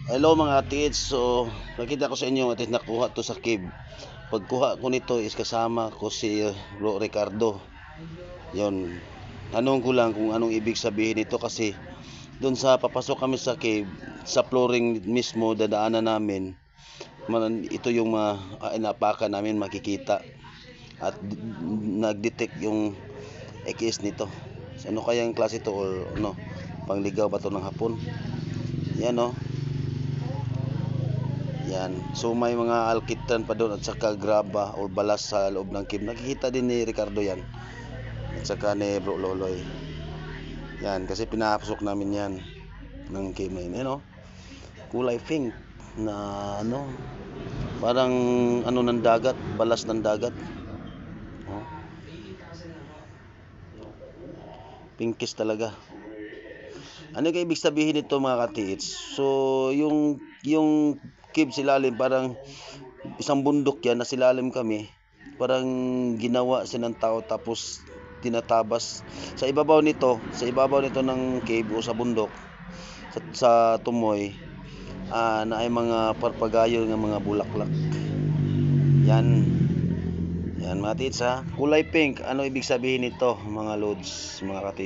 Hello mga tits. So nakita ko sa inyo at nakuha to sa cave. Pagkuha ko nito is kasama ko si Bro Ricardo. Yon. Tanong ko lang kung anong ibig sabihin nito kasi doon sa papasok kami sa cave, sa flooring mismo dadaanan namin. Ito yung inapakan namin makikita at nag-detect yung EKS nito. So, ano kaya yung klase ito or ano, pangligaw ba to ng hapon? Yan oh. Yan. So may mga alkitan pa doon at saka graba o balas sa loob ng cave. Nakikita din ni Ricardo yan. At saka ni Bro Loloy. Yan. Kasi pinapasok namin yan ng cave na yun. Yan o. Kulay pink na ano. Parang ano ng dagat. Balas ng dagat. Oh. Pinkish talaga. Ano kaya ibig sabihin nito mga katiits? So yung cave silalim parang isang bundok yan na silalim kami. Parang ginawa silang tao tapos tinatabas sa ibabaw nito ng cave o sa bundok sa tumoy na ay mga parpagayo ng mga bulaklak. Yan. Yan mga tits ha. Kulay pink. Ano ibig sabihin nito mga lods, mga katiits?